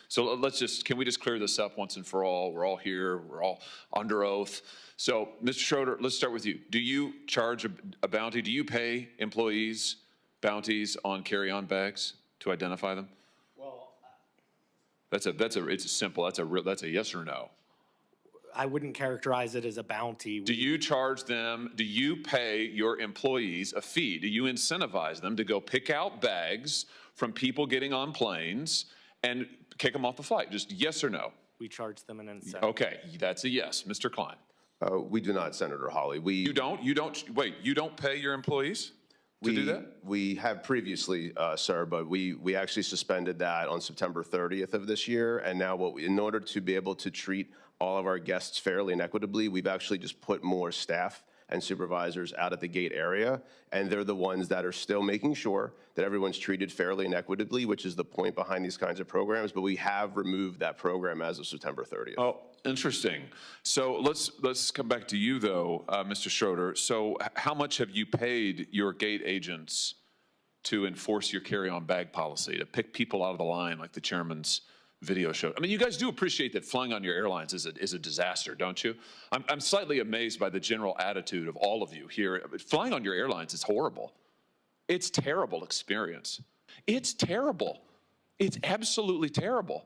So can we just clear this up once and for all? We're all here, we're all under oath. So, Mr. Schroeder, let's start with you. Do you charge a bounty? Do you pay employees bounties on carry-on bags to identify them? Well, it's simple. That's a yes or no. I wouldn't characterize it as a bounty. Do you charge them? Do you pay your employees a fee? Do you incentivize them to go pick out bags from people getting on planes and kick them off the flight? Just yes or no. We charge them an incentive. Okay, that's a yes. Mr. Klein. We do not, Senator Hawley. You don't pay your employees to do that? We have previously, sir, but we actually suspended that on September 30th of this year. And now in order to be able to treat all of our guests fairly and equitably, we've actually just put more staff and supervisors out at the gate area, and they're the ones that are still making sure that everyone's treated fairly and equitably, which is the point behind these kinds of programs, but we have removed that program as of September 30th. Oh, interesting. So let's come back to you, though, Mr. Schroeder. So how much have you paid your gate agents to enforce your carry-on bag policy, to pick people out of the line like the chairman's video showed? I mean, you guys do appreciate that flying on your airlines is a disaster, don't you? I'm slightly amazed by the general attitude of all of you here. Flying on your airlines is horrible. It's a terrible experience. It's terrible. It's absolutely terrible.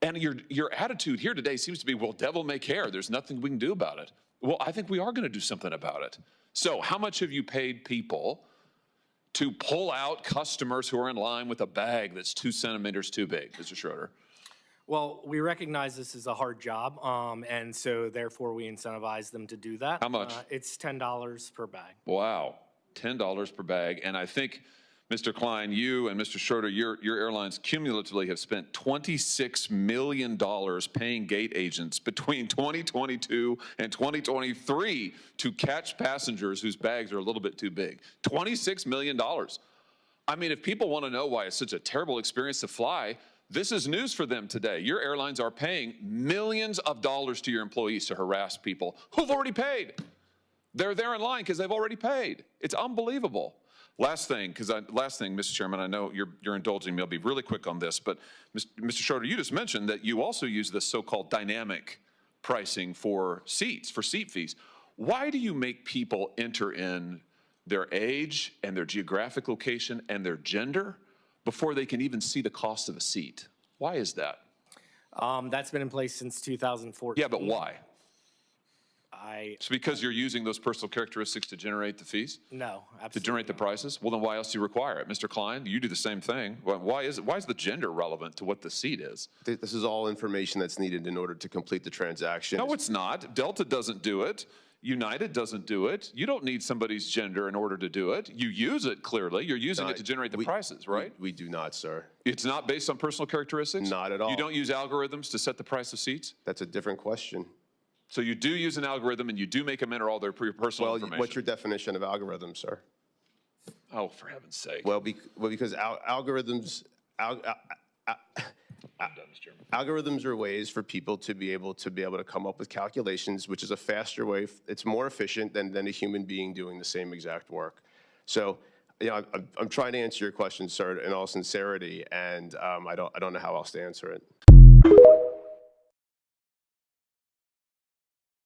And your attitude here today seems to be, well, devil may care. There's nothing we can do about it. Well, I think we are going to do something about it. So how much have you paid people to pull out customers who are in line with a bag that's 2 centimeters too big, Mr. Schroeder? Well, we recognize this is a hard job, and so therefore we incentivize them to do that. How much? It's $10 per bag. Wow, $10 per bag. And I think, Mr. Klein, you and Mr. Schroeder, your airlines cumulatively have spent $26 million paying gate agents between 2022 and 2023 to catch passengers whose bags are a little bit too big. $26 million. I mean, if people want to know why it's such a terrible experience to fly, this is news for them today. Your airlines are paying millions of dollars to your employees to harass people who've already paid. They're there in line because they've already paid. It's unbelievable. Last thing, Mr. Chairman, I know you're indulging me. I'll be really quick on this, but Mr. Schroeder, you just mentioned that you also use this so-called dynamic pricing for seats, for seat fees. Why do you make people enter in their age and their geographic location and their gender before they can even see the cost of a seat? Why is that? That's been in place since 2014. Yeah, but why? It's because you're using those personal characteristics to generate the fees? No, absolutely. To generate the prices? Well, then why else do you require it? Mr. Klein, you do the same thing. Why is the gender relevant to what the seat is? This is all information that's needed in order to complete the transaction. No, it's not. Delta doesn't do it. United doesn't do it. You don't need somebody's gender in order to do it. You use it, clearly. You're using it to generate the prices, right? We do not, sir. It's not based on personal characteristics? Not at all. You don't use algorithms to set the price of seats? That's a different question. So you do use an algorithm and you do make them enter all their personal information? What's your definition of algorithm, sir? Oh, for heaven's sake. Well, because algorithms... Algorithms are ways for people to be able to come up with calculations, which is a faster way. It's more efficient than a human being doing the same exact work. So, you know, I'm trying to answer your question, sir, in all sincerity, and I don't know how else to answer it.